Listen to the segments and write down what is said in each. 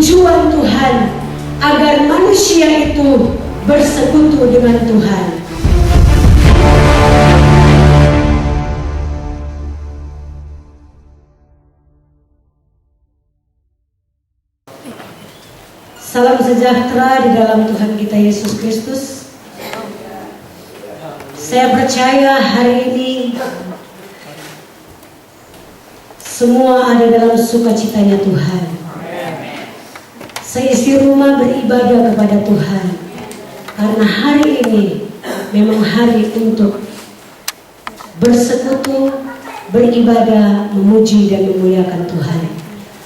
tujuan Tuhan agar manusia itu bersekutu dengan Tuhan. Salam sejahtera di dalam Tuhan kita Yesus Kristus. Saya percaya hari ini semua ada dalam sukacitanya Tuhan. Seisi rumah beribadah kepada Tuhan, karena hari ini memang hari untuk bersekutu, beribadah, memuji dan memuliakan Tuhan.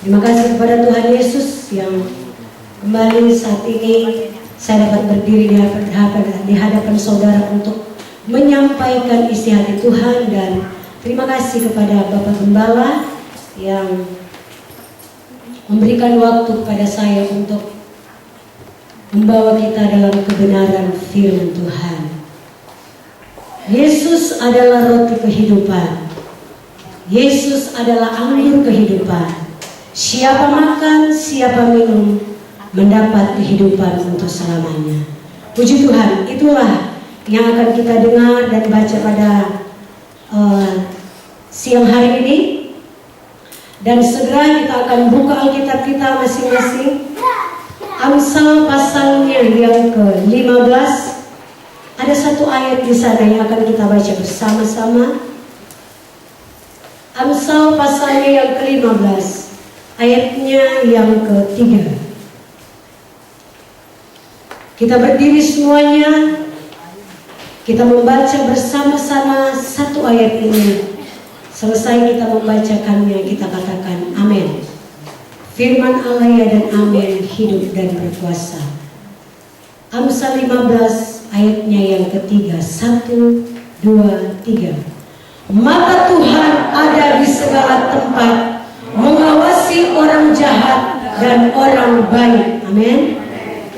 Terima kasih kepada Tuhan Yesus yang kembali saat ini saya dapat berdiri di hadapan saudara untuk menyampaikan isi hati Tuhan, dan terima kasih kepada Bapak Gembala yang memberikan waktu kepada saya untuk membawa kita dalam kebenaran firman Tuhan. Yesus adalah roti kehidupan. Yesus adalah anggur kehidupan. Siapa makan, siapa minum, mendapat kehidupan untuk selamanya. Puji Tuhan, itulah yang akan kita dengar dan baca pada siang hari ini. Dan segera kita akan buka Alkitab kita masing-masing. Amsal pasalnya yang ke-15. Ada satu ayat di sana yang akan kita baca bersama-sama. Amsal pasalnya yang ke-15, ayatnya yang ke-3. Kita berdiri semuanya. Kita membaca bersama-sama satu ayat ini. Selesai kita membacakannya, kita katakan amin. Firman Allah ya dan amin, hidup dan berkuasa. Amsal 15 ayatnya yang ke-3. 1, 2, 3. Mata Tuhan ada di segala tempat, mengawasi orang jahat dan orang baik. Amin.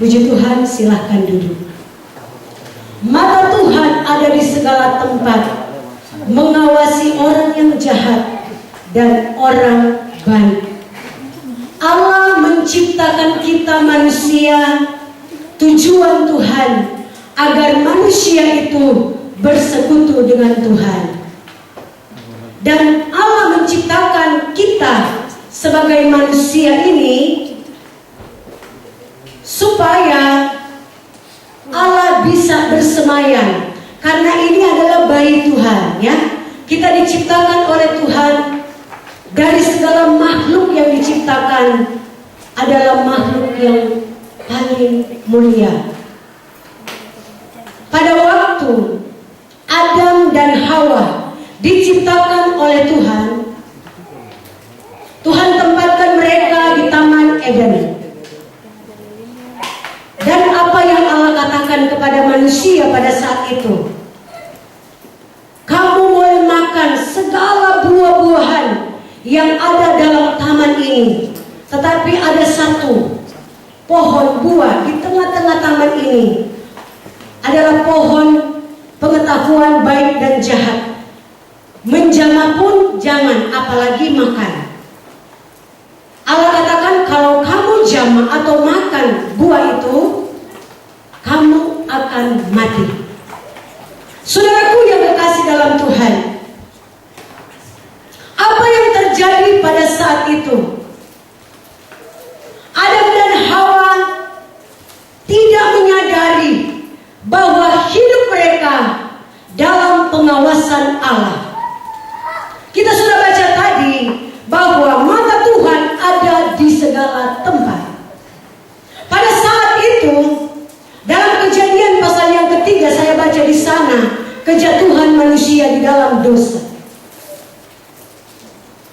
Puji Tuhan, silahkan duduk. Mata Tuhan ada di segala tempat, mengawasi orang yang jahat dan orang baik. Allah menciptakan kita manusia, tujuan Tuhan agar manusia itu bersekutu dengan Tuhan. Dan Allah menciptakan kita sebagai manusia ini supaya Allah bisa bersemayam. Karena ini adalah bayi Tuhan, ya. Kita diciptakan oleh Tuhan. Dari segala makhluk yang diciptakan adalah makhluk yang paling mulia. Pada waktu Adam dan Hawa diciptakan oleh Tuhan, Tuhan tempatkan mereka di Taman Eden. Dan apa yang Allah katakan kepada manusia pada saat itu? Kamu boleh makan segala buah-buahan yang ada dalam taman ini, tetapi ada satu pohon buah di tengah-tengah taman ini adalah pohon pengetahuan baik dan jahat. Menjamah pun jangan, apalagi makan. Allah katakan kalau kamu jamah atau makan buah itu, kamu akan mati. Saudaraku yang kekasih dalam Tuhan, apa yang terjadi pada saat itu? Adam dan Hawa tidak menyadari bahwa hidup mereka dalam pengawasan Allah. Kita sudah baca tadi bahwa mata Tuhan ada di segala tempat. Pada saat itu, dalam Kejadian pasal yang ke-3 saya baca di sana kejatuhan manusia di dalam dosa.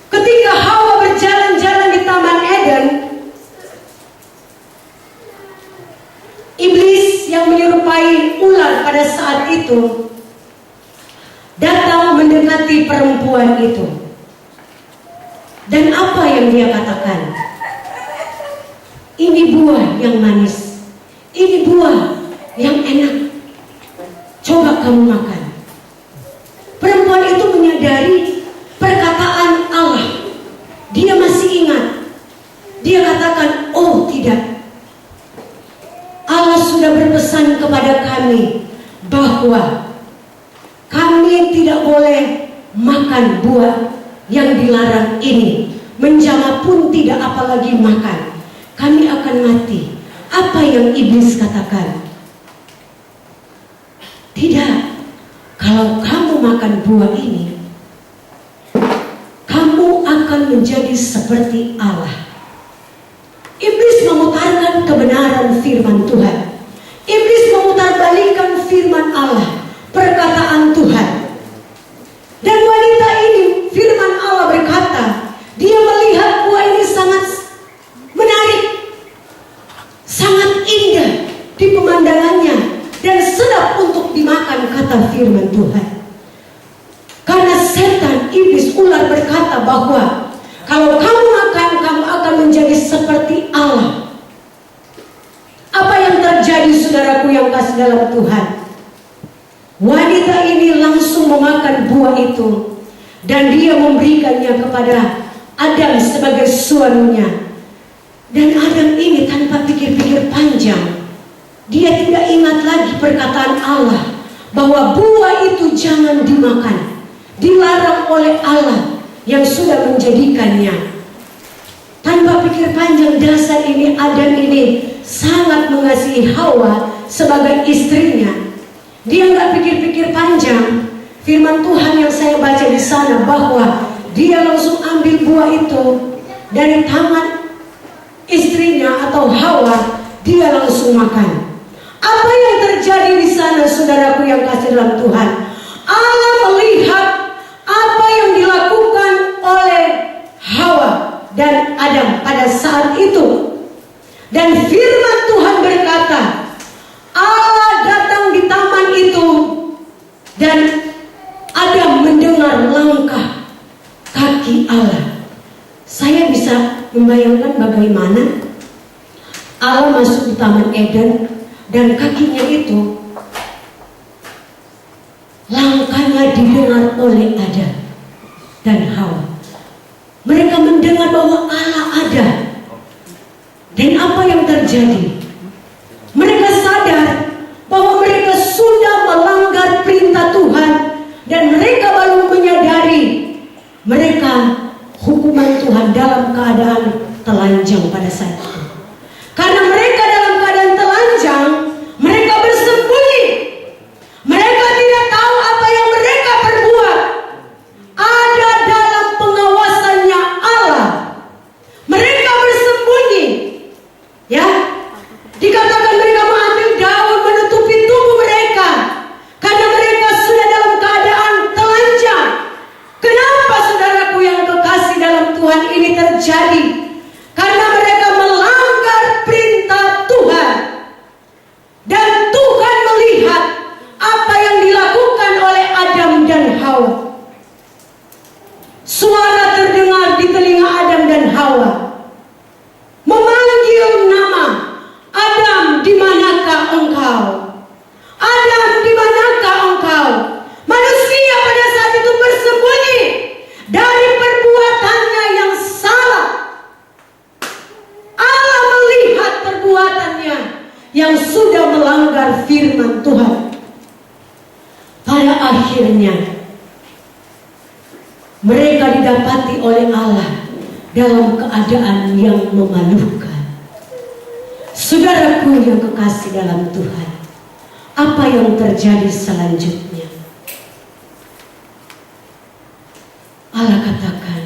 Ketika Hawa berjalan-jalan di Taman Eden, iblis yang menyerupai ular pada saat itu datang mendekati perempuan itu. Dan apa yang dia katakan? Ini buah yang manis, ini buah yang enak, coba kamu makan. Perempuan itu menyadari perkataan Allah. Dia masih ingat. Dia katakan, oh tidak. sudah berpesan kepada kami bahwa kami tidak boleh makan buah yang dilarang ini. Menjamah pun tidak, apalagi makan. Kami akan mati. Apa yang iblis katakan? Tidak. Kalau kamu makan buah ini, kamu akan menjadi seperti Allah. Iblis memutarkan kebenaran firman Tuhan. Iblis memutarbalikkan firman Allah, perkataan Tuhan. Dan wanita ini, firman Allah berkata, dia melihat buah ini sangat menarik, sangat indah di pemandangannya, dan sedap untuk dimakan, kata firman Tuhan. Karena setan, iblis, ular berkata bahwa kalau kamu makan, kamu akan menjadi seperti Allah. Apa yang terjadi, saudaraku yang kasih dalam Tuhan? Wanita ini langsung memakan buah itu, dan dia memberikannya kepada Adam sebagai suaminya. Dan Adam ini tanpa pikir-pikir panjang, dia tidak ingat lagi perkataan Allah bahwa buah itu jangan dimakan, dilarang oleh Allah yang sudah menjadikannya. Tanpa pikir panjang, dasar ini Adam ini sangat mengasihi Hawa sebagai istrinya. Dia nggak pikir-pikir panjang. Firman Tuhan yang saya baca di sana bahwa dia langsung ambil buah itu dari tangan istrinya atau Hawa, dia langsung makan. Apa yang terjadi di sana, saudaraku yang kasih dalam Tuhan? Allah melihat apa yang dilakukan oleh Hawa dan Adam pada saat itu. Dan firman Tuhan berkata, Allah datang di taman itu dan Adam mendengar langkah kaki Allah. Saya bisa membayangkan bagaimana Allah masuk di taman Eden dan kakinya itu, langkahnya didengar oleh Adam dan Hawa. Mereka mendengar bahwa Allah ada. Dan apa yang terjadi? Mereka sadar bahwa mereka sudah melanggar perintah Tuhan, dan mereka baru menyadari mereka hukuman Tuhan dalam keadaan telanjang pada saat itu. Karena mereka dalam keadaan telanjang, mereka bersembunyi. Mereka tidak tahu apa yang mereka perbuat. Ada dalam pengawasannya Allah. Mereka bersembunyi. Ya, dikatakan mereka mengambil daun menutupi tubuh mereka karena mereka sudah dalam keadaan telanjang. Kenapa, saudaraku yang kekasih dalam Tuhan, ini terjadi? Karena mereka melanggar perintah Tuhan. Dan Tuhan melihat apa yang dilakukan oleh Adam dan Hawa. Suara terdengar di telinga Adam dan Hawa, memanggil nama, Adam, di manakah engkau? Adam, di manakah engkau? Manusia pada saat itu bersembunyi dari perbuatannya yang salah. Allah melihat perbuatannya yang sudah melanggar firman Tuhan. Pada akhirnya mereka didapati oleh Allah dalam keadaan yang memalukan. Saudaraku yang kekasih dalam Tuhan, apa yang terjadi selanjutnya? Allah katakan,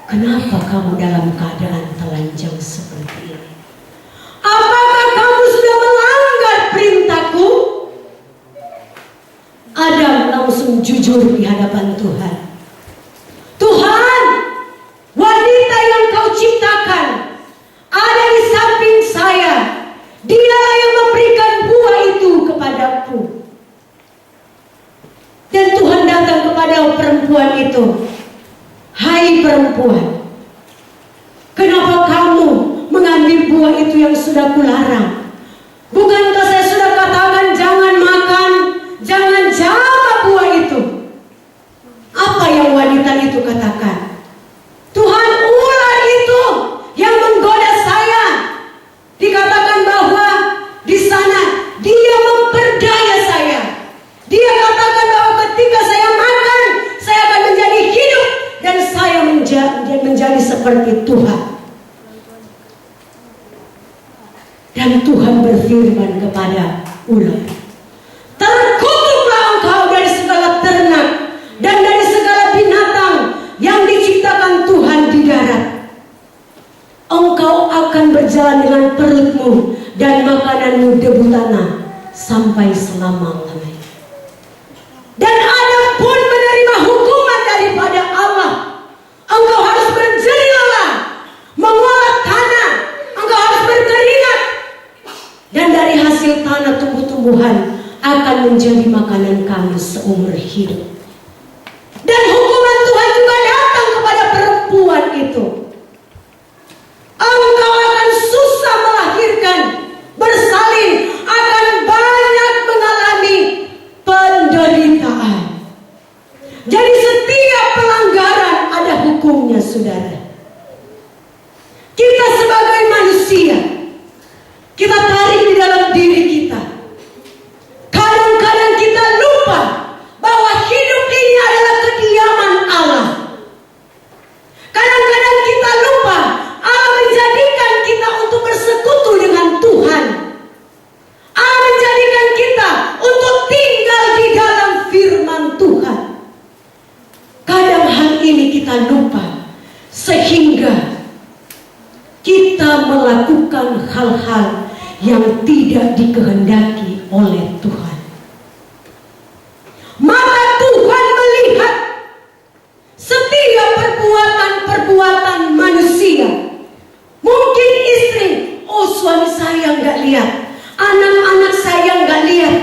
kenapa kamu dalam keadaan telanjang seperti ini? Apakah kamu sudah melanggar perintahku? Adam langsung jujur di hadapan Tuhan. Tuhan, wanita yang kau ciptakan ada di samping saya. Dialah yang memberikan buah itu kepadaku. Dan Tuhan datang kepada perempuan itu. Hai perempuan, kenapa kamu mengambil buah itu yang sudah kularang? Bukankah saya sudah katakan jangan makan, jangan jamah buah itu? Apa yang wanita itu katakan? Tuhan, ular itu yang menggoda saya. Dikatakan Dan Tuhan berfirman kepada ular, terkutuklah engkau dari segala ternak dan dari segala binatang yang diciptakan Tuhan di darat. Engkau akan berjalan dengan perutmu dan makananmu debu tanah sampai selama-lamanya. Dan Adam pun menerima hukuman daripada Allah. Engkau harus berjerih lelah, mengolah tanah, engkau harus berkeringat, dan dari hasil tanah tumbuh-tumbuhan akan menjadi makanan kamu seumur hidup. Dan hukuman Tuhan juga datang kepada perempuan itu. Engkau akan susah melahirkan, bersalin, akan banyak mengalami penderitaan. Jadi setiap pelanggaran ada hukumnya, saudara. Kita sebagai manusia, kita tarik di dalam diri kita. Kadang-kadang kita lupa bahwa hidup ini adalah kediaman Allah. Kadang-kadang kita lupa Allah menjadikan kita untuk bersekutu dengan Tuhan. Allah menjadikan kita untuk tinggal di dalam firman Tuhan. Kadang hal ini kita lupa, sehingga kita melakukan hal-hal yang tidak dikehendaki oleh Tuhan. Maka Tuhan melihat setiap perbuatan manusia. Mungkin istri, oh suami saya nggak lihat, anak-anak saya nggak lihat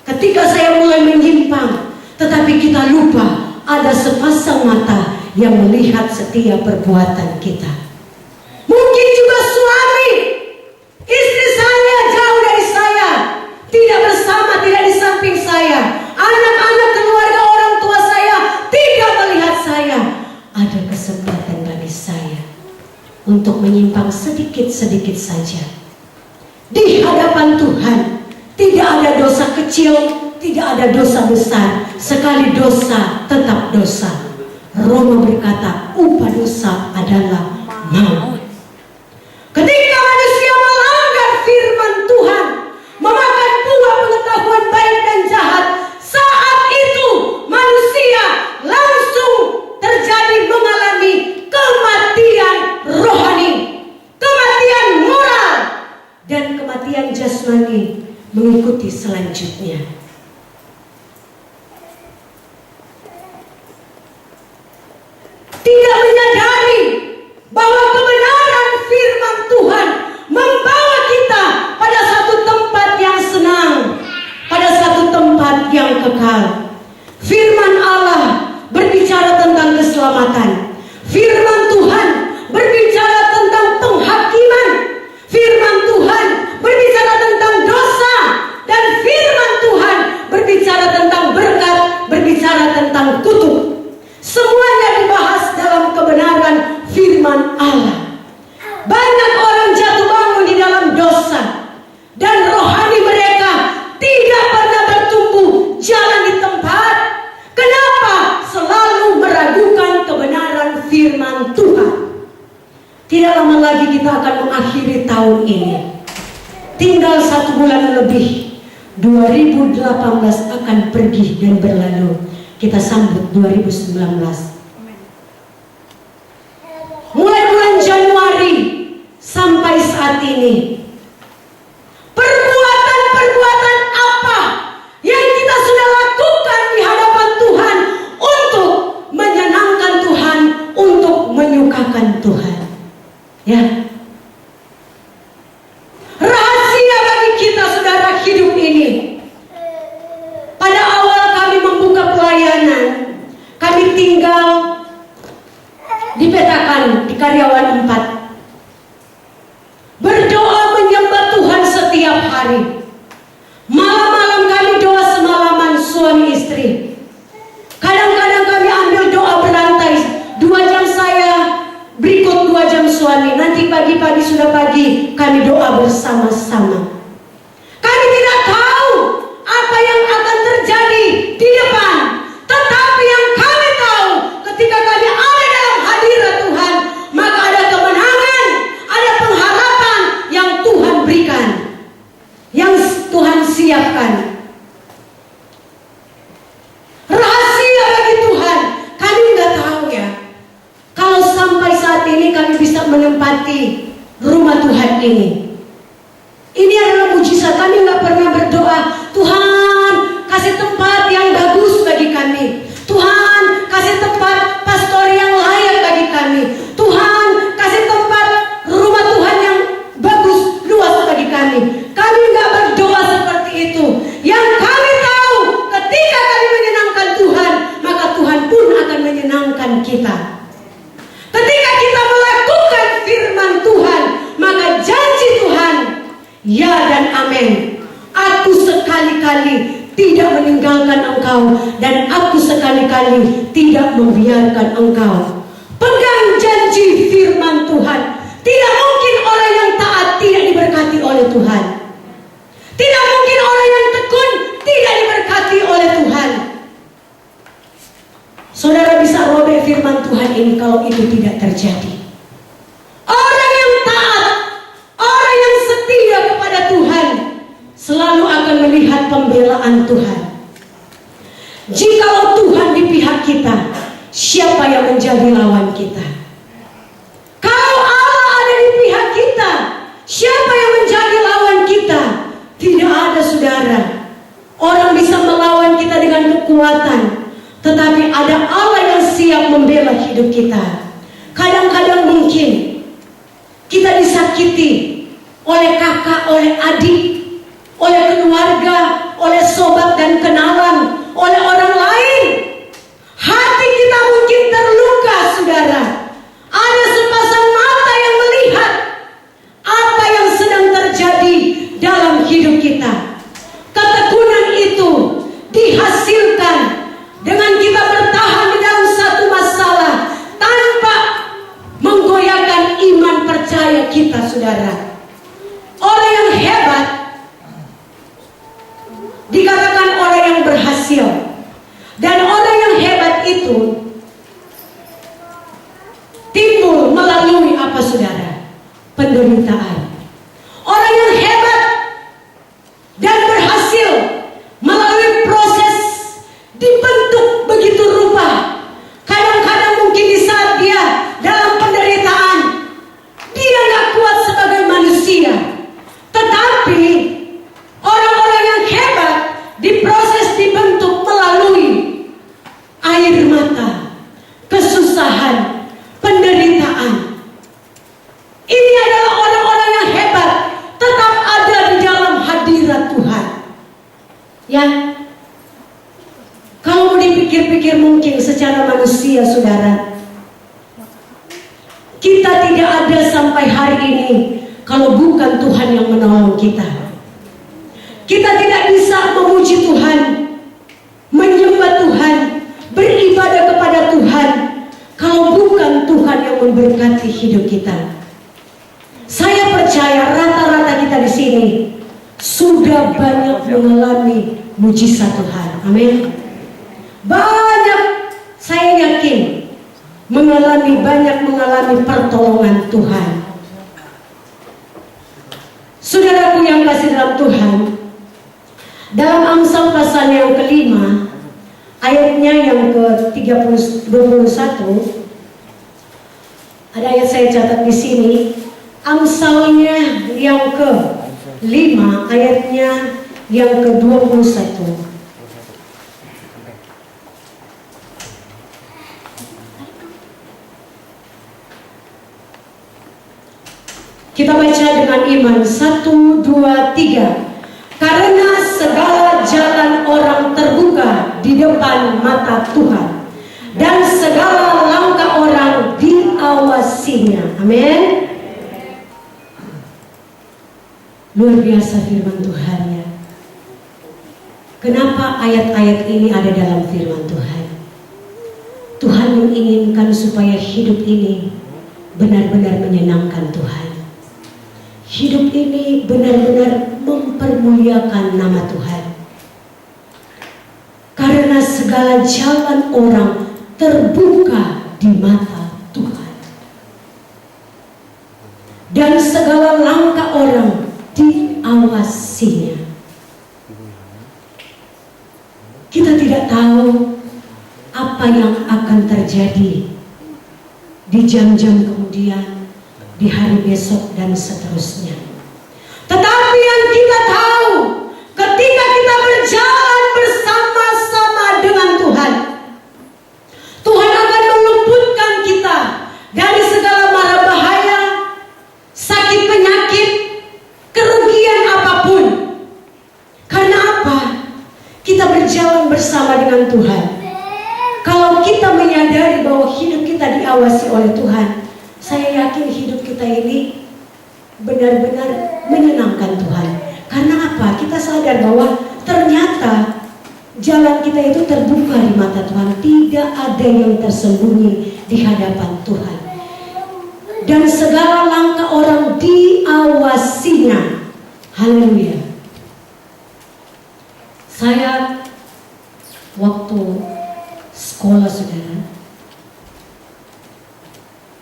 ketika saya mulai menyimpang. Tetapi kita lupa ada sepasang mata yang melihat setiap perbuatan kita. Mungkin juga suami, istri saya jauh dari saya, tidak bersama, tidak di samping saya. Anak-anak, keluarga, orang tua saya tidak melihat saya. Ada kesempatan bagi saya untuk menyimpang sedikit-sedikit saja. Di hadapan Tuhan tidak ada dosa kecil, tidak ada dosa besar. Sekali dosa tetap dosa. Roma berkata, upah dosa adalah maut. Ketika manusia melanggar firman Tuhan, memakan buah pengetahuan baik dan jahat, saat itu manusia langsung terjadi mengalami kematian rohani, kematian moral, dan kematian jasmani mengikuti selanjutnya. Tidak menyadari bahwa kebenaran firman Tuhan membawa kita pada satu tempat yang senang, pada satu tempat yang kekal. Firman Allah berbicara tentang keselamatan. Firman Tuhan berbicara tentang penghakiman. Firman Tuhan berbicara tentang dosa. Dan firman Tuhan berbicara tentang berkat, berbicara tentang kutuk. Semuanya dibahas dalam kebenaran firman Allah. Banyak orang jatuh bangun di dalam dosa, dan rohani mereka tidak pernah bertumbuh jalan di tempat. Kenapa? Selalu meragukan kebenaran firman Tuhan. Tidak lama lagi kita akan mengakhiri tahun ini. Tinggal 1 bulan lebih, 2018 akan pergi dan berlalu. Kita sambut 2019. Mulai bulan Januari sampai saat ini, perbuatan-perbuatan apa yang kita sudah lakukan di hadapan Tuhan untuk menyenangkan Tuhan, untuk menyukakan Tuhan? Ya. Rahasia bagi kita, saudara, hidup ini. Pada awal kami membuka pelayanan, kami tinggal dipetakan di Karyawan 4. Berdoa menyembah Tuhan setiap hari. Malam-malam kami doa semalaman suami istri. Kadang-kadang kami ambil doa berantai. 2 jam saya, berikut 2 jam suami. Nanti pagi-pagi sudah pagi kami doa bersama-sama. Kami tidak tahu apa yang akan terjadi di depan. Tetapi yang kami tahu, ketika kami ada dalam hadirat Tuhan, maka ada kemenangan, ada pengharapan yang Tuhan berikan. kami. Kami nggak berdoa seperti itu. Yang kami tahu, ketika kami menyenangkan Tuhan, maka Tuhan pun akan menyenangkan kita. Ketika kita melakukan firman Tuhan, maka janji Tuhan, ya dan amin. Aku sekali-kali tidak meninggalkan engkau, dan aku sekali-kali tidak membiarkan engkau. Pegang janji firman Tuhan. Tidak mungkin orang yang taat tidak diberkati oleh Tuhan. Tidak mungkin orang yang tekun tidak diberkati oleh Tuhan. Saudara bisa robek firman Tuhan ini kalau itu tidak terjadi. Orang yang taat, orang yang setia kepada Tuhan, selalu akan melihat pembelaan Tuhan. Jikalau Tuhan di pihak kita, siapa yang menjadi lawan kita? Kalau Allah ada di pihak kita, siapa yang menjadi lawan kita? Tidak ada, saudara. Orang bisa melawan kita dengan kekuatan, tetapi ada Allah yang siap membela hidup kita. Kadang-kadang mungkin kita disakiti oleh kakak, oleh adik, oleh keluarga, oleh sobat dan kenalan, oleh orang lain. Hati kita mungkin terluka, saudara. Ada sepasang mata yang melihat apa yang sedang terjadi dalam hidup kita. Ketekunan itu dihasilkan dengan kita bertahan di dalam satu masalah tanpa menggoyahkan iman percaya kita, saudara. Orang yang hebat dikatakan orang yang berhasil. Dan orang yang hebat itu timbul melalui apa, saudara? Penderitaan. Orang yang hebat dan berhasil melalui proses dibentuk begitu rupa. Kadang-kadang mungkin di saat dia dalam penderitaan, dia gak kuat sebagai manusia. Tetapi orang-orang yang hebat diproses, dibentuk melalui air mata, kesusahan, penderitaan. Ini adalah orang-orang yang hebat, tetap ada di dalam hadirat Tuhan. Ya, kalau mau dipikir-pikir mungkin secara manusia, saudara, kita tidak ada sampai hari ini kalau bukan Tuhan yang menolong kita. Kita tidak bisa memuji Tuhan, menyembah Tuhan, beribadah kepada Tuhan kalau bukan Tuhan yang memberkati hidup kita. Saya percaya rata-rata kita di sini sudah banyak mengalami mujizat Tuhan. Amin. Banyak, saya yakin banyak mengalami pertolongan Tuhan. Saudaraku yang kasih dalam Tuhan, dalam Amsal pasal yang kelima, ayatnya yang ke-21, ada ayat saya catat di sini. Amsalnya yang ke-5, ayatnya yang ke-21. Kita baca dengan iman. 1, 2, 3. Karena segala jalan orang terbuka di depan mata Tuhan, dan segala langkah orang diawasinya. Amin. Luar biasa firman Tuhan, ya. Kenapa ayat-ayat ini ada dalam firman Tuhan? Tuhan menginginkan supaya hidup ini benar-benar menyenangkan Tuhan. Hidup ini benar-benar mempermuliakan nama Tuhan. Karena segala jalan orang terbuka di mata Tuhan, dan segala langkah orang diawasinya. Kita tidak tahu apa yang akan terjadi di jam-jam kemudian, di hari besok dan seterusnya. Tetapi yang kita tahu, ketika kita berjalan bersama-sama dengan Tuhan, Tuhan akan meluputkan kita dari segala mara bahaya, sakit penyakit, kerugian berjalan bersama dengan Tuhan, kalau kita menyadari bahwa hidup kita diawasi oleh Tuhan, saya yakin hidup kita ini benar-benar menyenangkan Tuhan. Karena apa? Kita sadar bahwa ternyata jalan kita itu terbuka di mata Tuhan. Tidak ada yang tersembunyi di hadapan Tuhan. Dan segala langkah orang diawasinya. Haleluya. Saya waktu sekolah, saudara,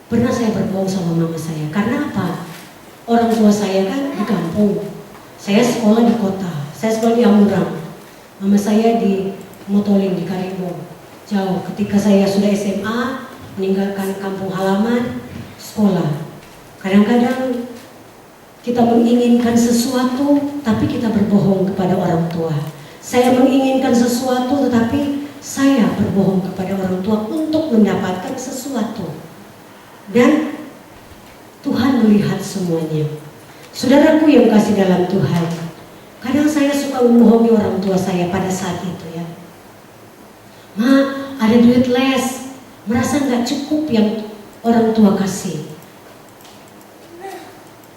pernah saya berbohong sama mama saya. Karena apa? Orang tua saya kan di kampung, saya sekolah di kota, saya sekolah di Amurang. Mama saya di Motoling, di Karimun, jauh. Ketika saya sudah SMA, meninggalkan kampung halaman, sekolah. Kadang-kadang kita menginginkan sesuatu, tapi kita berbohong kepada orang tua. Saya menginginkan sesuatu, tetapi saya berbohong kepada orang tua untuk mendapatkan sesuatu. Dan Tuhan melihat semuanya. Saudaraku yang kasih dalam Tuhan, kadang saya suka membohongi orang tua saya pada saat itu ya. Ma, ada duit les, merasa nggak cukup yang orang tua kasih.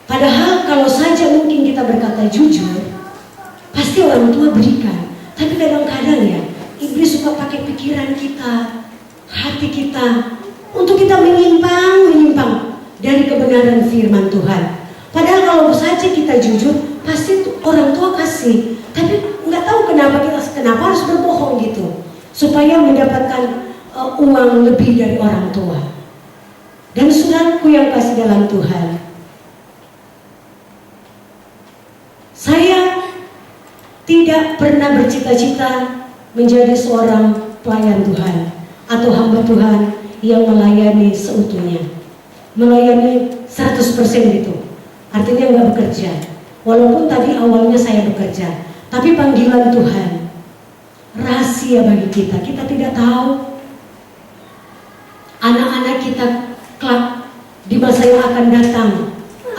Padahal kalau saja mungkin kita berkata jujur, pasti orang tua berikan. Tapi kadang-kadang ya, iblis suka pakai pikiran kita, hati kita, untuk kita menyimpang dari kebenaran firman Tuhan. Padahal kalau saja kita jujur, pasti orang tua kasih. Tapi nggak tahu kenapa harus berbohong gitu, supaya mendapatkan uang lebih dari orang tua. Dan saudaraku yang kasih dalam Tuhan, saya tidak pernah bercita-cita menjadi seorang pelayan Tuhan atau hamba Tuhan yang melayani seutuhnya, melayani 100% itu. Artinya nggak bekerja. Walaupun tadi awalnya saya bekerja, tapi panggilan Tuhan rahasia bagi kita. Kita tidak tahu anak-anak kita kelak di masa yang akan datang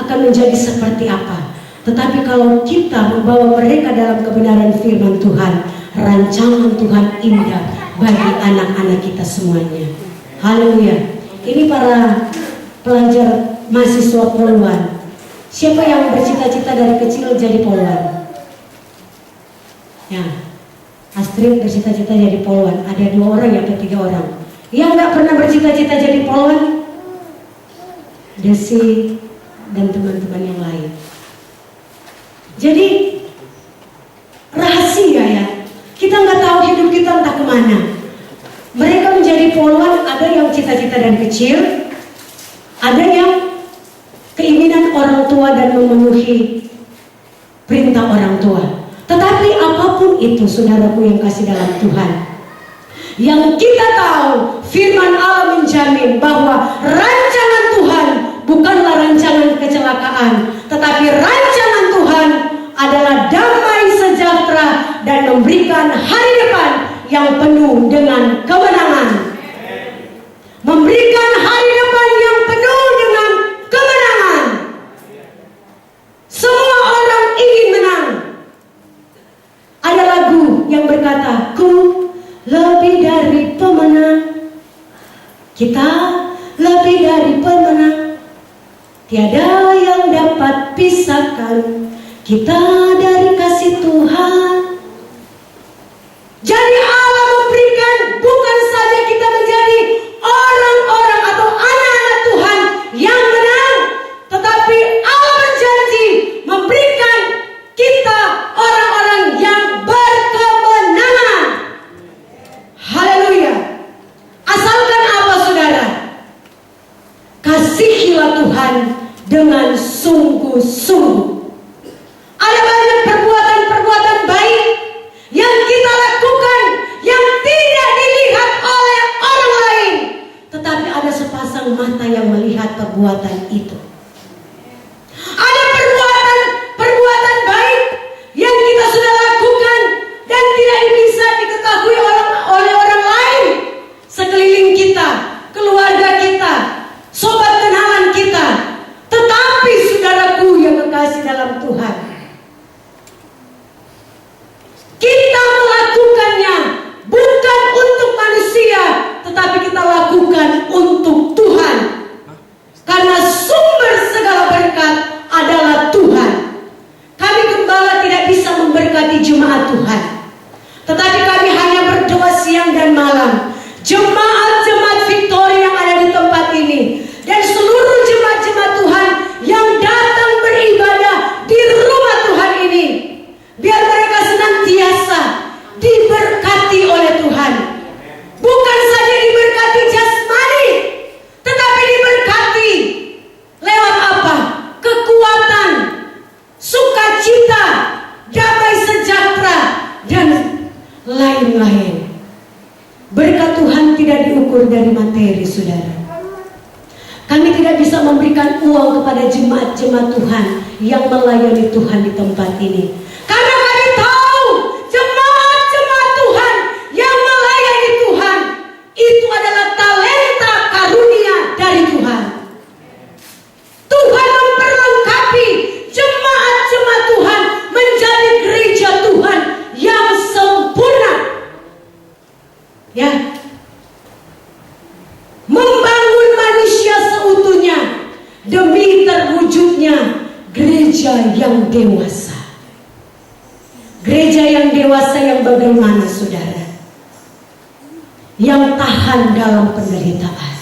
akan menjadi seperti apa. Tetapi kalau kita membawa mereka dalam kebenaran firman Tuhan, rancangan Tuhan indah bagi anak-anak kita semuanya. Haleluya. Ini para pelajar mahasiswa poluan. Siapa yang bercita-cita dari kecil jadi poluan? Ya, Astrid bercita-cita jadi poluan. Ada 2 orang atau 3 orang. Yang nggak pernah bercita-cita jadi poluan? Desi dan teman-teman yang lain. Jadi rahasia ya. Kita nggak tahu hidup kita entah kemana. Mereka menjadi poluan, ada yang cita-cita dari kecil, ada yang keinginan orang tua dan memenuhi perintah orang tua. Tetapi apapun itu, saudaraku yang kasih dalam Tuhan, yang kita tahu firman Allah menjamin bahwa rancangan Tuhan bukanlah rancangan kecelakaan, tetapi rancangan Tuhan adalah damai sejahtera dan memberikan hari depan yang penuh dengan kemenangan. Memberikan hari depan yang penuh dengan kemenangan. Semua orang ingin menang. Ada lagu yang berkata, ku lebih dari pemenang. Kita lebih dari pemenang. Tiada yang dapat pisahkan kita dari kasih Tuhan. Jadi Allah memberikan, bukan saja kita menjadi orang-orang atau anak-anak Tuhan yang menang, tetapi Allah berjanji memberikan kita orang-orang yang berkemenangan. Haleluya. Asalkan apa, saudara? Kasihilah Tuhan dengan sungguh-sungguh. Ada banyak perbuatan-perbuatan baik jemaat Tuhan. Tetapi kami hanya berdoa siang dan malam. Jemaat-jemaat Victory yang ada di tempat ini dan seluruh jemaat-jemaat Tuhan yang datang beribadah di rumah Tuhan ini, biar mereka senantiasa diberkati oleh Tuhan. Bukan saja diberkati jasmani, tetapi diberkati lewat apa? Kekuatan, sukacita, damai sejahtera, dan lain-lain. Berkat Tuhan tidak diukur dari materi, saudara. Kami tidak bisa memberikan uang kepada jemaat-jemaat Tuhan yang melayani Tuhan di tempat ini, karena kami tahu jemaat-jemaat Tuhan yang melayani Tuhan itu adalah talenta karunia dari Tuhan. Tuhan memperlengkapi jemaat-jemaat Tuhan menjadi gereja Tuhan yang sempurna. Ya, membangun manusia seutuhnya demi terwujudnya gereja yang dewasa. Gereja yang dewasa yang bagaimana, saudara? Yang tahan dalam penderitaan.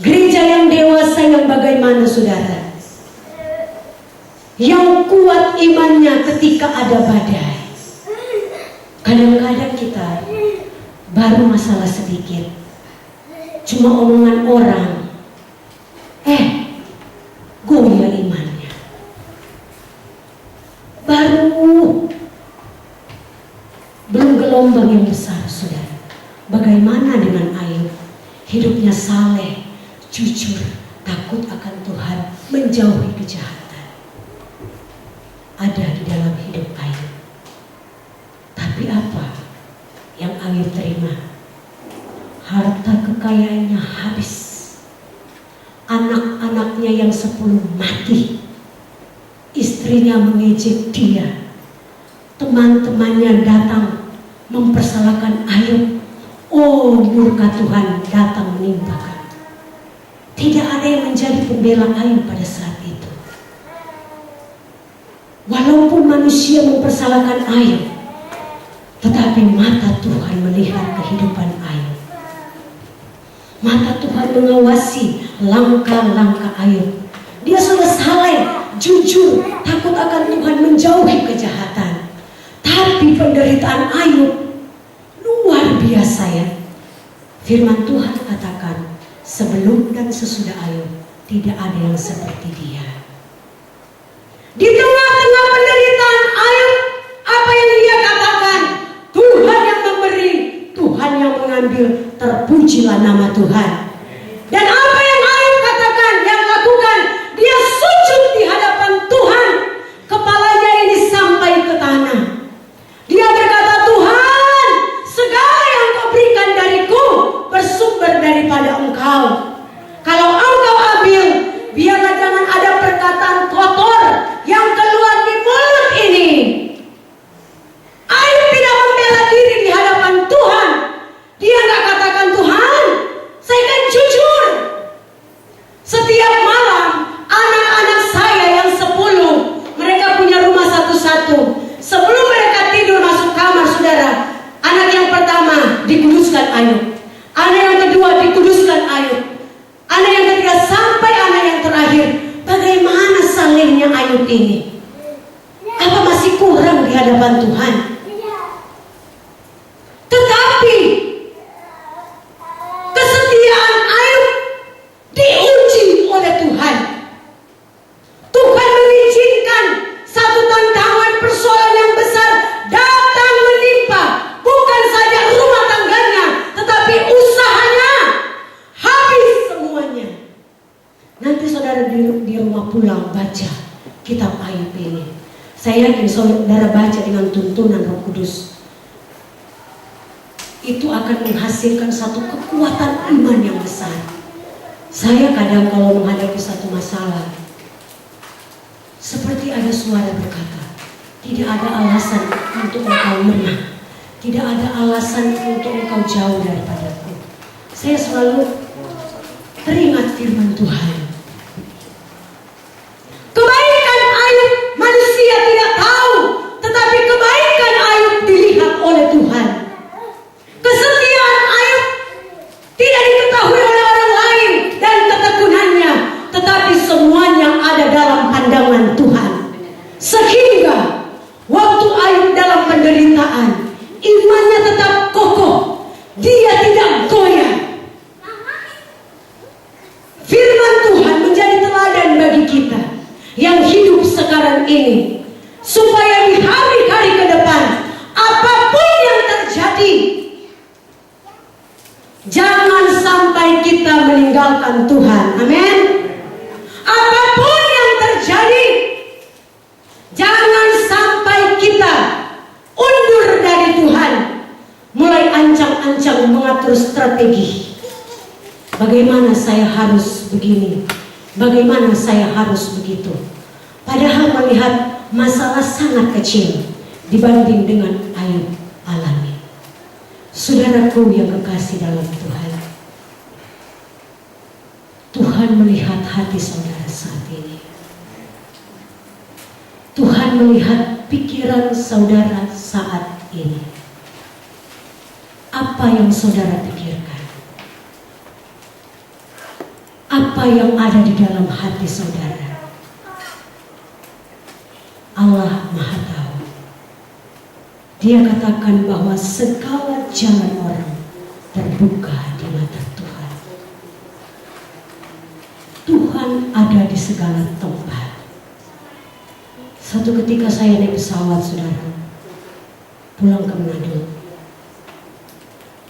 Gereja yang dewasa yang bagaimana, saudara? Yang kuat imannya ketika ada badai. Kadang-kadang kita baru masalah sedikit, cuma omongan orang, goyah imannya. Baru belum gelombang yang besar, saudara. Bagaimana dengan Ayub? Hidupnya saleh, jujur, takut akan Tuhan, menjauhi kejahatan. Ada di dalam hidup Ayub. Tapi apa yang Ayub terima? Harta kekayaannya habis. Anak-anaknya yang 10 mati. Istrinya mengejek dia. Teman-temannya datang mempersalahkan Ayub. Oh, murka Tuhan datang menimpakan. Tidak ada yang menjadi pembela Ayub pada saat itu. Walaupun manusia mempersalahkan Ayub, tetapi mata Tuhan melihat kehidupan Ayub. Mata Tuhan mengawasi langkah-langkah Ayub. Dia sudah saleh, jujur, takut akan Tuhan, menjauhi kejahatan. Tapi penderitaan Ayub luar biasa, ya. Firman Tuhan katakan, sebelum dan sesudah Ayub tidak ada yang seperti dia. Di tengah-tengah penderitaan Ayub, apa yang dia katakan? Tuhan yang memberi, Tuhan yang mengambil, terpujilah nama Tuhan. Dan apa yang Ayub katakan, yang lakukan, dia sujud di hadapan Tuhan, kepalanya ini sampai ke tanah. Dia berkata, Tuhan, segala yang Kau berikan dariku bersumber daripada Engkau. Kalau Engkau ambil, biarlah jangan ada perkataan kotor yang keluar di mulut ini. Ayub tidak membela diri di hadapan Tuhan. Dia nggak katakan, Tuhan, saya kan jujur. Setiap malam anak-anak saya yang 10, mereka punya rumah satu-satu. Sebelum mereka tidur masuk kamar, saudara, anak yang pertama dikuduskan Ayub, anak yang kedua dikuduskan Ayub, anak yang ketiga sampai anak yang terakhir. Bagaimana salehnya Ayub ini? Apa masih kurang di hadapan Tuhan? Tetapi kesetiaan Ayub diuji oleh Tuhan. Tuhan mengizinkan satu tantangan, persoalan yang besar datang menimpa. Bukan saja rumah tangganya, tetapi usahanya habis semuanya. Nanti saudara di rumah pulang baca kitab Ayub ini. Saya yakin saudara baca dengan tuntunan Roh Kudus, itu akan menghasilkan satu kekuatan iman yang besar. Saya kadang kalau menghadapi satu masalah, seperti ada suara berkata, tidak ada alasan untuk engkau lemah, tidak ada alasan untuk engkau jauh daripadaku. Saya selalu teringat firman Tuhan. Kebaikan Ayub manusia tidak tahu, tetapi kebaikan ini, supaya di hari-hari ke depan apapun yang terjadi, jangan sampai kita meninggalkan Tuhan. Amin. Apapun yang terjadi, jangan sampai kita undur dari Tuhan, mulai ancang-ancang mengatur strategi. Bagaimana saya harus begini, bagaimana saya harus begitu. Padahal melihat masalah sangat kecil dibanding dengan aib alami. Saudaraku yang kekasih dalam Tuhan, Tuhan melihat hati saudara saat ini. Tuhan melihat pikiran saudara saat ini. Apa yang saudara pikirkan? Apa yang ada di dalam hati saudara? Allah Maha Tahu. Dia katakan bahwa segala jalan orang terbuka di mata Tuhan. Tuhan ada di segala tempat. Satu ketika saya naik pesawat, saudara, pulang ke Manado.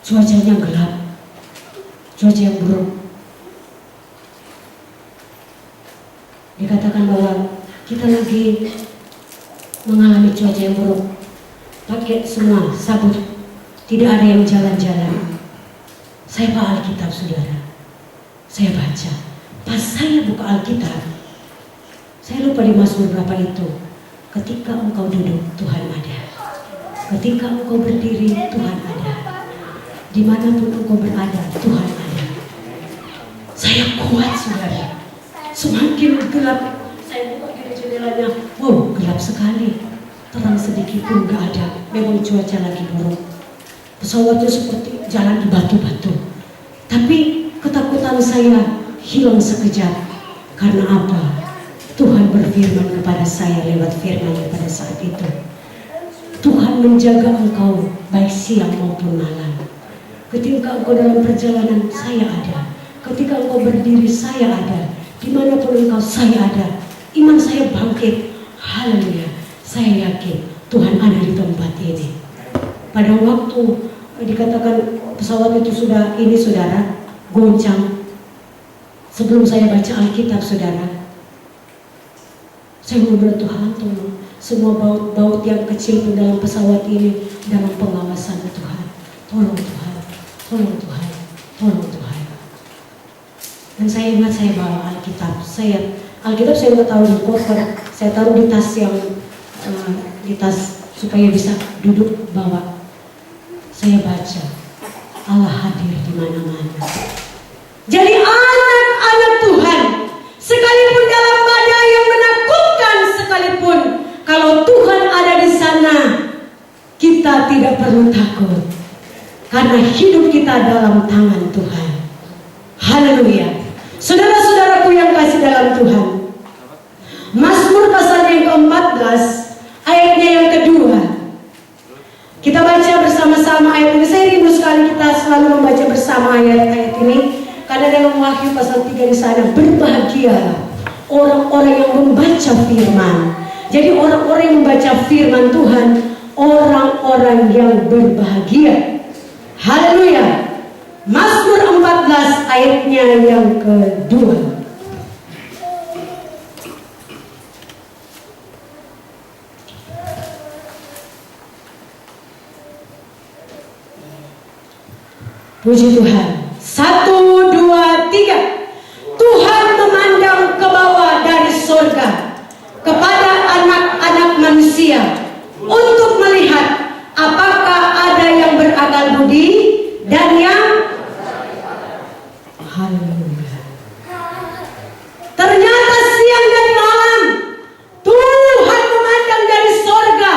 Cuacanya gelap, cuaca yang buruk. Dikatakan bahwa kita lagi mengalami cuaca yang buruk. Pakai semua sabut, tidak ada yang jalan-jalan. Saya bawa Alkitab, saudara. Saya baca. Pas saya buka Alkitab, saya lupa di Mazmur berapa itu. Ketika engkau duduk, Tuhan ada. Ketika engkau berdiri, Tuhan ada. Dimanapun engkau berada, Tuhan ada. Saya kuat, saudara. Semakin gelap, saya buka jendelanya. Wow, gelap sekali. Terang sedikit pun gak ada. Memang cuaca lagi buruk. Pesawatnya seperti jalan di batu-batu. Tapi ketakutan saya hilang sekejap. Karena apa? Tuhan berfirman kepada saya lewat firman-Nya pada saat itu. Tuhan menjaga engkau baik siang maupun malam. Ketika engkau dalam perjalanan, saya ada. Ketika engkau berdiri, saya ada. Dimanapun engkau, saya ada. Iman saya bangkit. Haleluya. Saya yakin Tuhan ada di tempat ini. Pada waktu dikatakan pesawat itu sudah ini, saudara, goncang. Sebelum saya baca Alkitab, saudara, saya berdoa, Tuhan, tolong semua baut-baut yang kecil pun dalam pesawat ini dalam pengawasan Tuhan. Tolong Tuhan, tolong Tuhan, tolong Tuhan. Dan saya ingat saya bawa Alkitab. Alkitab saya nggak taruh di koper, saya taruh di tas yang di tas supaya bisa duduk bawa. Saya baca, Allah hadir di mana-mana. Jadi anak-anak Tuhan, sekalipun dalam badai yang menakutkan sekalipun, kalau Tuhan ada di sana, kita tidak perlu takut. Karena hidup kita dalam tangan Tuhan. Haleluya. Saudara-saudaraku yang kasih dalam Tuhan, Mazmur pasal yang ke-14, ayatnya yang kedua. Kita baca bersama-sama ayat ini. Saya rindu sekali kita selalu membaca bersama ayat-ayat ini. Karena dalam Wahyu pasal 3 di sana, berbahagialah orang-orang yang membaca firman. Jadi orang-orang yang membaca firman Tuhan, orang-orang yang berbahagia. Haleluya. Mazmur 14 ayatnya yang kedua. Puji Tuhan. 1, 2, 3. Tuhan memandang ke bawah dari surga kepada anak-anak manusia untuk melihat apakah ada yang berakal budi dan yang haleluya. Ternyata siang dan malam Tuhan memandang dari surga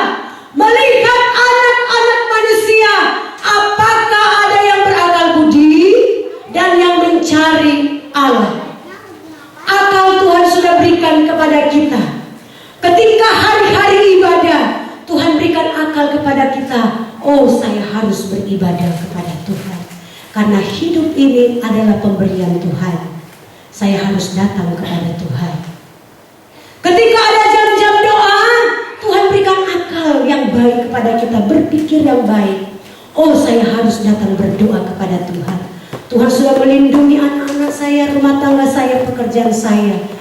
melihat anak-anak manusia, apakah ada yang berakal budi dan yang mencari Allah. Akal Tuhan sudah berikan kepada kita. Ketika hari-hari ibadah, Tuhan berikan akal kepada kita. Oh, saya harus beribadah kepada Tuhan. Karena hidup ini adalah pemberian Tuhan. Saya harus datang kepada Tuhan. Ketika ada jam-jam doa, baik kepada kita, berpikir yang baik. Oh, saya harus datang berdoa kepada Tuhan. Tuhan sudah melindungi anak-anak saya, rumah tangga saya, pekerjaan saya.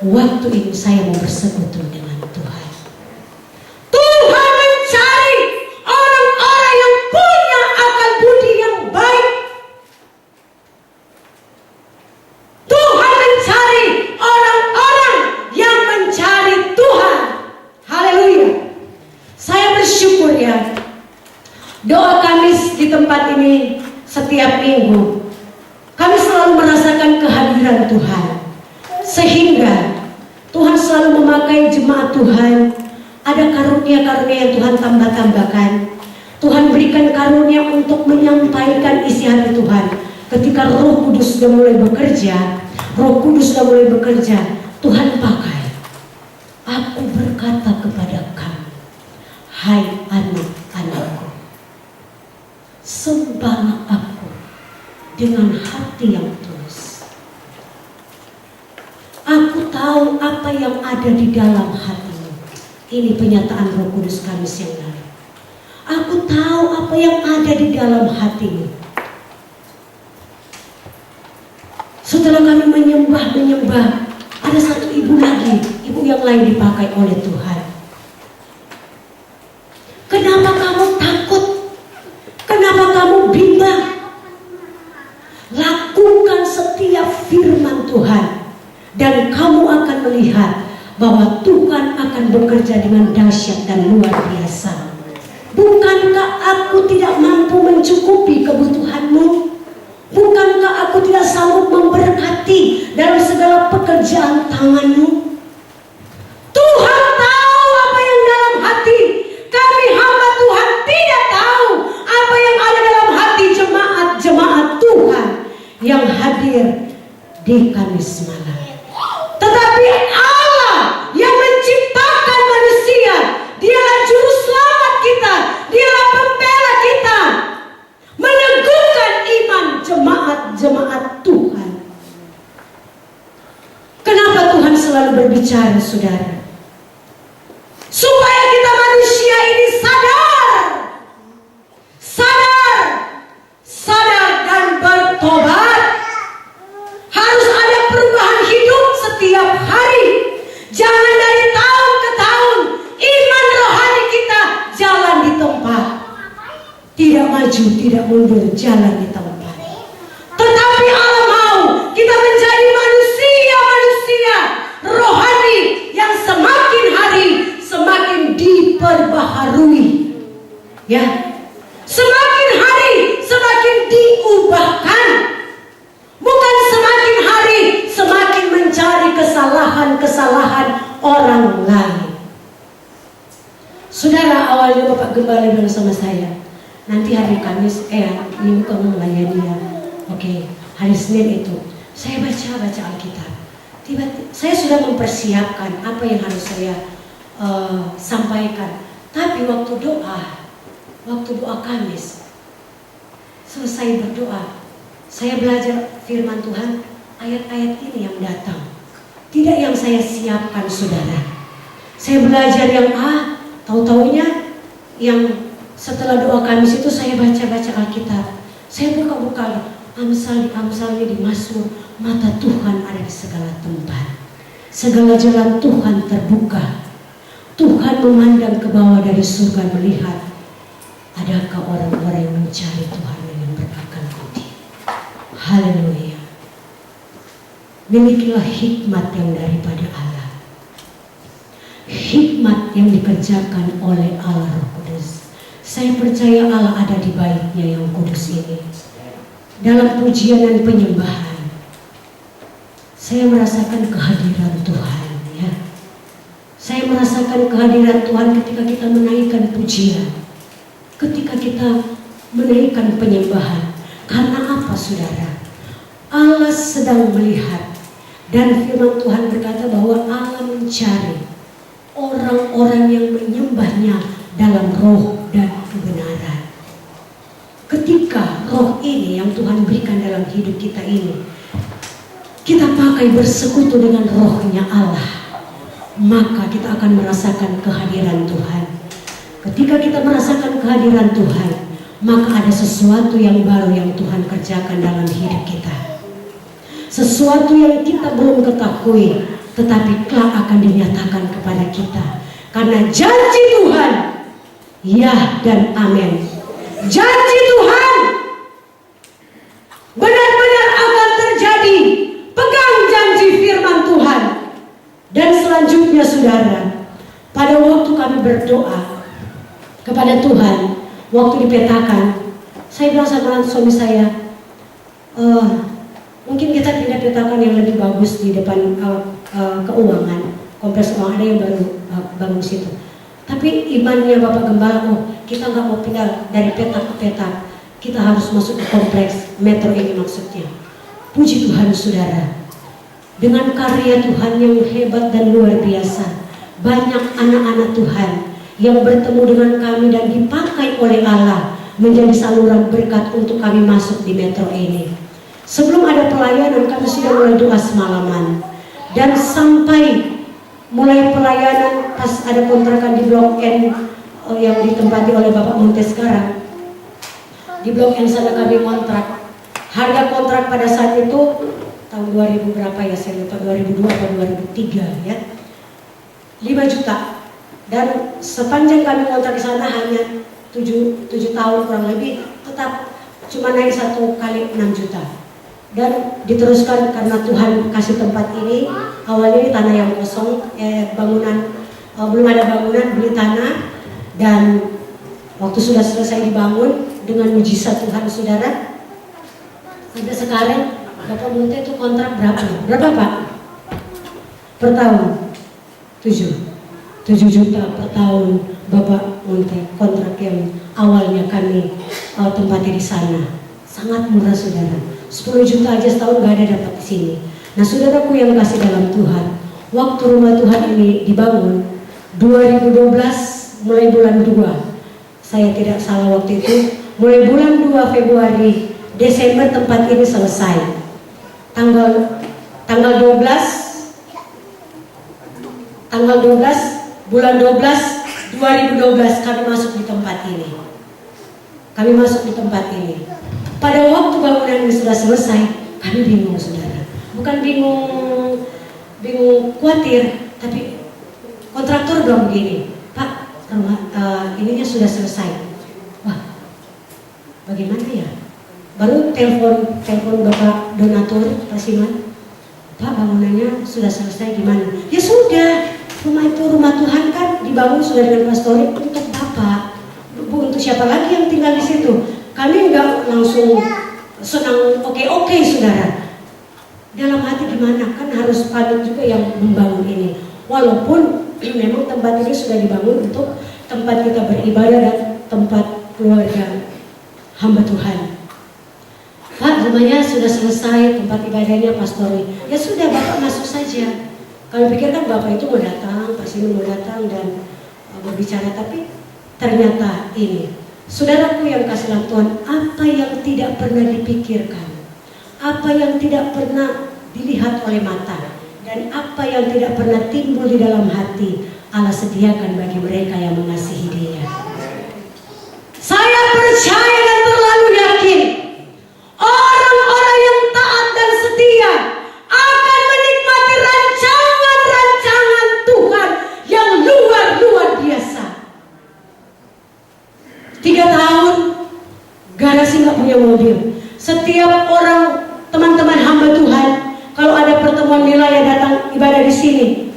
Waktu ini saya mau bersekutu dengan Tuhan. Tuhan mencari orang-orang yang punya akal budi yang baik. Tuhan mencari orang-orang yang mencari Tuhan. Haleluya. Saya bersyukur ya. Doa Kamis di tempat ini setiap minggu, kami selalu merasakan kehadiran Tuhan. Sehingga Tuhan selalu memakai jemaat Tuhan. Ada karunia-karunia yang Tuhan tambah-tambahkan. Tuhan berikan karunia untuk menyampaikan isi hati Tuhan. Ketika Roh Kudus sudah mulai bekerja, Tuhan pakai. Aku berkata kepada kamu, hai anak-anakku, sembahlah aku dengan hati yang tulus. Aku tahu apa yang ada di dalam hatimu. Ini penyataan Roh Kudus Kamis yang lalu. Aku tahu apa yang ada di dalam hatimu. Setelah kami menyembah, ada satu ibu lagi, ibu yang lain dipakai oleh Tuhan. Kenapa kamu takut? Kenapa kamu bimbang? Lakukan setiap firman Tuhan, dan kamu akan melihat bahwa Tuhan akan bekerja dengan dahsyat dan luar biasa. Bukankah aku tidak mampu mencukupi kebutuhanmu? Bukankah aku tidak sanggup memberkati dalam segala pekerjaan tanganmu? Tuhan tahu apa yang dalam hati. Kami hamba Tuhan tidak tahu apa yang ada dalam hati jemaat-jemaat Tuhan yang hadir di Kamis malam. Tetapi Allah yang menciptakan manusia, Dialah juru selamat kita, Dialah pembela kita, meneguhkan iman jemaat-jemaat Tuhan. Kenapa Tuhan selalu berbicara, saudara? Supaya kita manusia ini sadar dan bertobat. Harus ada perubahan hidup setiap hari. Jangan dari tahun ke tahun iman rohani kita jalan di tempat, tidak maju, tidak mundur, jalan di tempat. Tetapi Allah mau kita menjadi manusia rohani yang semakin hari semakin diperbaharui, ya, semakin hari semakin diubahkan, bukan semakin hari semakin mencari kesalahan orang lain. Saudara, awalnya Bapak Gembala bilang sama saya, nanti hari Kamis, minggu kamu melayani ya. Oke, hari Senin itu saya baca Alkitab. Tiba-tiba saya sudah mempersiapkan apa yang harus saya sampaikan. Tapi waktu doa Kamis, selesai berdoa, saya belajar firman Tuhan, ayat-ayat ini yang datang, tidak yang saya siapkan, saudara. Saya belajar yang tahu-taunya yang setelah doa Kamis itu saya baca Alkitab. Saya buka-buka Amsal di Mazmur. Mata Tuhan ada di segala tempat. Segala jalan Tuhan terbuka. Tuhan memandang ke bawah dari surga melihat, adakah orang-orang yang mencari Tuhan dengan berakal budi. Haleluya. Milikilah hikmat yang daripada Allah. Hikmat yang dikerjakan oleh Allah Roh Kudus. Saya percaya Allah ada di baitnya yang kudus ini. Dalam pujian dan penyembahan, saya merasakan kehadiran Tuhan, ya. Saya merasakan kehadiran Tuhan ketika kita menaikkan pujian, ketika kita menaikkan penyembahan. Karena apa, saudara? Allah sedang melihat, dan firman Tuhan berkata bahwa Allah mencari orang-orang yang menyembahnya dalam roh dan kebenaran. Ketika roh ini yang Tuhan berikan dalam hidup kita ini, kita pakai bersekutu dengan rohnya Allah, maka kita akan merasakan kehadiran Tuhan. Ketika kita merasakan kehadiran Tuhan, maka ada sesuatu yang baru yang Tuhan kerjakan dalam hidup kita. Sesuatu yang kita belum ketahui, tetapi kelak akan dinyatakan kepada kita. Karena janji Tuhan, ya dan amin. Janji Tuhan benar-benar akan terjadi. Pegang janji firman Tuhan. Dan selanjutnya saudara, pada waktu kami berdoa kepada Tuhan, waktu dipetakan, saya bilang sama suami saya, mungkin kita pindah petakan yang lebih bagus di depan keuangan, kompleks keuangan, ada yang baru bangun situ. Tapi imannya Bapak Gembala, kita nggak mau pindah dari petak ke petak, kita harus masuk ke kompleks metro ini maksudnya. Puji Tuhan saudara, dengan karya Tuhan yang hebat dan luar biasa, banyak anak-anak Tuhan yang bertemu dengan kami dan dipakai oleh Allah menjadi saluran berkat untuk kami masuk di metro ini. Sebelum ada pelayanan, kami sudah mulai doa semalaman. Dan sampai mulai pelayanan, pas ada kontrakan di Blok N yang ditempati oleh Bapak Monte sekarang, di Blok N sana kami kontrak. Harga kontrak pada saat itu tahun 2000 berapa ya, saya lupa, 2002 atau 2003 ya, 5 juta. Dan sepanjang kami kontrak di sana hanya 7 tahun kurang lebih, tetap cuma naik 1 kali 6 juta. Dan diteruskan karena Tuhan kasih tempat ini. Awalnya ini tanah yang kosong, bangunan belum ada bangunan, beli tanah. Dan waktu sudah selesai dibangun dengan mujizat Tuhan saudara, sampai sekarang Bapak Monte itu kontrak berapa Pak? Per tahun 7 juta per tahun Bapak Monte kontrak yang awalnya kami tempatnya di sana. Sangat murah saudara, 10 juta aja setahun gak ada dapat di sini. Nah saudaraku yang kasih dalam Tuhan, waktu rumah Tuhan ini dibangun 2012 mulai bulan 2, saya tidak salah waktu itu, mulai bulan 2 Februari Desember tempat ini selesai. Tanggal 12 bulan 12 2012 kami masuk di tempat ini. Pada waktu bangunan ini sudah selesai, kami bingung saudara. Bukan bingung khawatir, tapi kontraktor bilang begini, Pak, rumah ininya sudah selesai. Wah, bagaimana ya? Baru telepon Bapak donatur, Pak Siman, Pak bangunannya sudah selesai gimana? Ya sudah, rumah itu rumah Tuhan kan dibangun sudah dengan pastori untuk Bapak. Bu, untuk siapa lagi yang tinggal di situ? Kami nggak langsung senang oke saudara. Dalam hati gimana? Kan harus padat juga yang membangun ini. Walaupun memang tempat ini sudah dibangun untuk tempat kita beribadah dan tempat keluarga hamba Tuhan. Pak, rumahnya sudah selesai, tempat ibadahnya pastori. Ya sudah, Bapak masuk saja. Kami pikir kan Bapak itu mau datang, Pak Sinu mau datang dan berbicara, tapi ternyata ini. Saudaraku yang kasih dalam Tuhan, apa yang tidak pernah dipikirkan, apa yang tidak pernah dilihat oleh mata, dan apa yang tidak pernah timbul di dalam hati, Allah sediakan bagi mereka yang mengasihi Dia. Saya percaya dan terlalu yakin, orang-orang yang taat dan setia akan menikmati rancangan-rancangan Tuhan yang luar biasa. 3 tahun garasi nggak punya mobil. Setiap orang, teman-teman hamba Tuhan, kalau ada pertemuan wilayah datang ibadah di sini,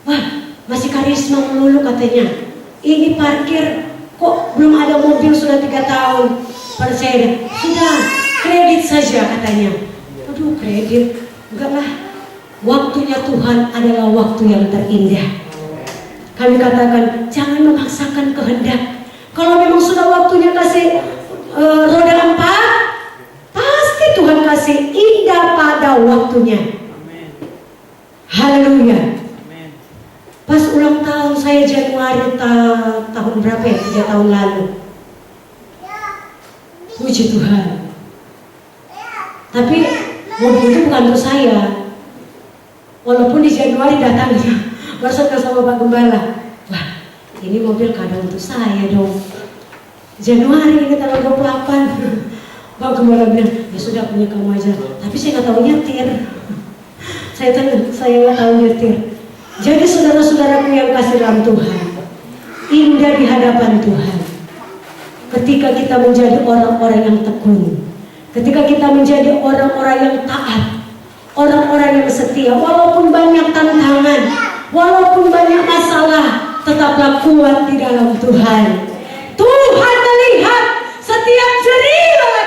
wah masih karisma melulu katanya. Ini parkir kok belum ada mobil sudah 3 tahun. Percaya sudah kredit saja katanya. Aduh kredit, enggak lah. Waktunya Tuhan adalah waktu yang terindah. Kami katakan jangan memaksakan kehendak. Kalau memang sudah waktunya kasih roda 4, pasti Tuhan kasih indah pada waktunya. Haleluya. Pas ulang tahun saya Januari tahun berapa ya? 3 tahun lalu. Puji Tuhan. Tapi mobil itu bukan untuk saya. Walaupun di Januari datangnya bersama sama Pak Gembala. Wah, ini mobil kado untuk saya dong. Januari ini tanggal 28. Bang Gembala bilang, ya sudah punya kamu aja. Tapi saya nggak tahu nyetir. Saya nggak tahu nyetir. Jadi saudara-saudaraku yang kasih dalam Tuhan, indah di hadapan Tuhan. Ketika kita menjadi orang-orang yang tekun, ketika kita menjadi orang-orang yang taat, orang-orang yang setia, walaupun banyak tantangan, walaupun banyak masalah, tetaplah kuat di dalam Tuhan. Tuhan melihat setiap jerih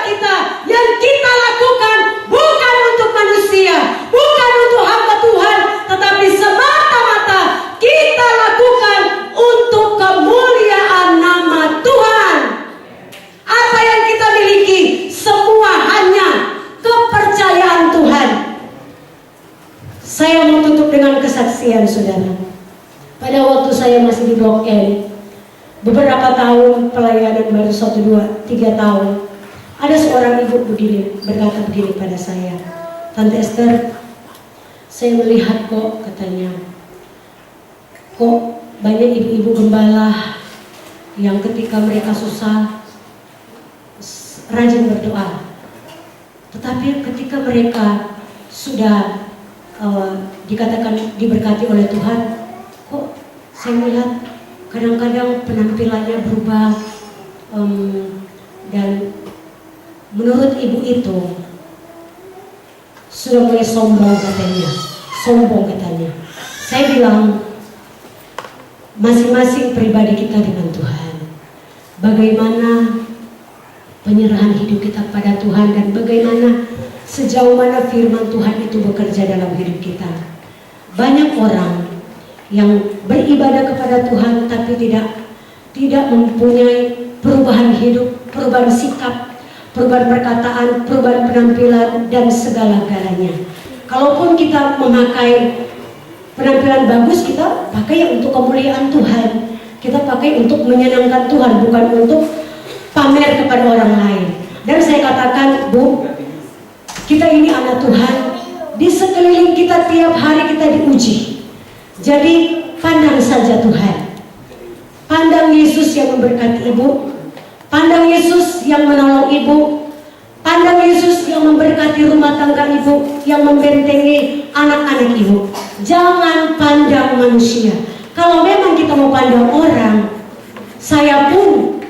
kita yang kita lakukan bukan untuk manusia, bukan untuk hamba Tuhan, tetapi semata-mata kita lakukan untuk kemuliaan nama Tuhan. Apa yang kita miliki semua hanya kepercayaan Tuhan. Saya mau tutup dengan kesaksian saudara. Pada waktu saya masih di Blok M, beberapa tahun pelayanan, baru 1, 2, 3 tahun, ada seorang ibu berkata begini pada saya, Tante Esther, saya melihat kok, katanya, kok banyak ibu-ibu gembala yang ketika mereka susah rajin berdoa, tetapi ketika mereka sudah dikatakan diberkati oleh Tuhan, kok saya melihat kadang-kadang penampilannya berubah, dan menurut ibu itu sudah mulai sombong katanya. Saya bilang, masing-masing pribadi kita dengan Tuhan, bagaimana penyerahan hidup kita pada Tuhan, dan bagaimana sejauh mana firman Tuhan itu bekerja dalam hidup kita. Banyak orang yang beribadah kepada Tuhan tapi tidak mempunyai perubahan hidup, perubahan sikap, perubahan perkataan, perubahan penampilan, dan segala-galanya. Kalaupun kita memakai penampilan bagus, kita pakai untuk kemuliaan Tuhan, kita pakai untuk menyenangkan Tuhan, bukan untuk pamer kepada orang lain. Dan saya katakan, Bu, kita ini anak Tuhan, di sekeliling kita tiap hari kita diuji. Jadi pandang saja Tuhan, pandang Yesus yang memberkati ibu, pandang Yesus yang menolong ibu, pandang Yesus yang memberkati rumah tangga ibu, yang membentengi anak-anak ibu. Jangan pandang manusia. Kalau memang kita mau pandang orang, saya pun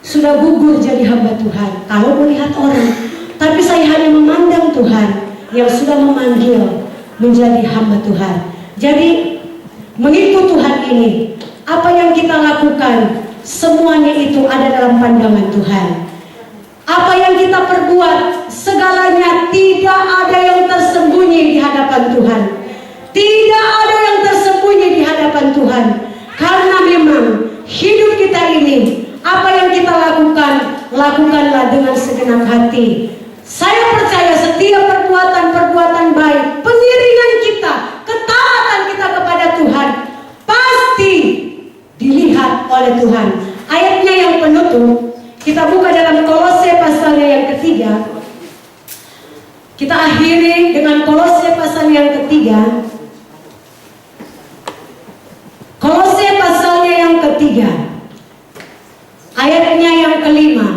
sudah gugur jadi hamba Tuhan kalau melihat orang, tapi saya hanya memandang Tuhan yang sudah memanggil menjadi hamba Tuhan. Jadi mengikut Tuhan ini, apa yang kita lakukan semuanya itu ada dalam pandangan Tuhan. Apa yang kita perbuat segalanya tidak ada yang tersembunyi di hadapan Tuhan. Tidak ada yang tersembunyi di hadapan Tuhan. Karena memang hidup kita ini, apa yang kita lakukan, lakukanlah dengan segenap hati. Saya percaya setiap perbuatan-perbuatan baik, pengiringan kita, ketaatan kita kepada Tuhan, pasti dilihat oleh Tuhan. Ayatnya yang penutup, kita buka dalam Kolose pasalnya yang ketiga. Kita akhiri dengan Kolose pasal yang ketiga. Kolose pasalnya yang ketiga, ayatnya yang kelima.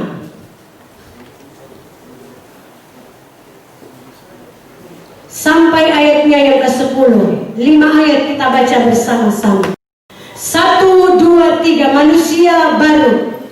Sampai ayatnya yang ke-10. 5 ayat kita baca bersama-sama. 1, 2, 3. Manusia baru.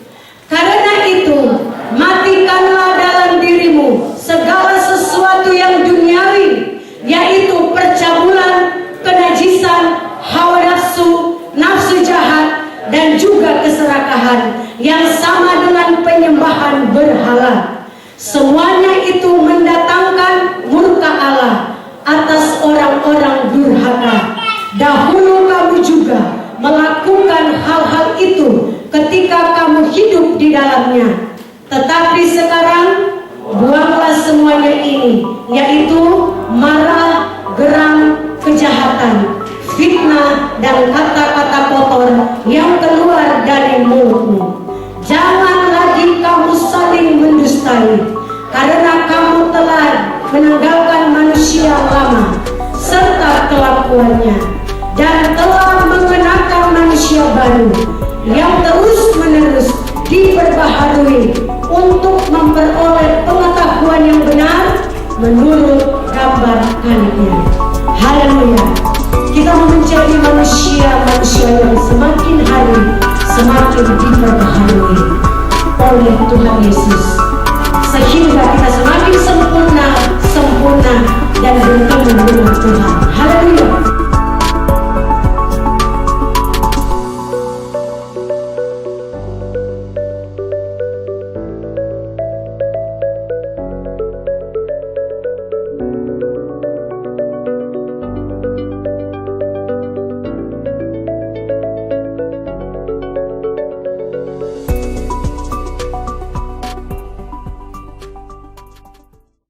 Karena itu, matikanlah dalam dirimu segala sesuatu yang duniawi, yaitu percabulan, kenajisan, hawa nafsu, nafsu jahat, dan juga keserakahan yang sama dengan penyembahan berhala. Semuanya itu mendatangkan murka Allah atas orang-orang durhaka. Dahulu kamu juga melakukan hal-hal itu ketika kamu hidup di dalamnya. Tetapi sekarang buanglah semuanya ini, yaitu marah, geram, kejahatan, fitnah, dan kata-kata kotor yang keluar dari mulutmu. Jangan lagi kamu saling mendustai, karena kamu telah meninggalkan manusia lama serta kelakuannya, dan telah mengenakan manusia baru yang terus-menerus diperbaharui untuk memperoleh pengetahuan yang benar menurut gambar Kaliknya. Haleluya. Kita menjadi manusia-manusia yang semakin hari semakin diperbaharui oleh Tuhan Yesus, sehingga kita semakin sempurna dan bertemu dengan Tuhan. Haleluya.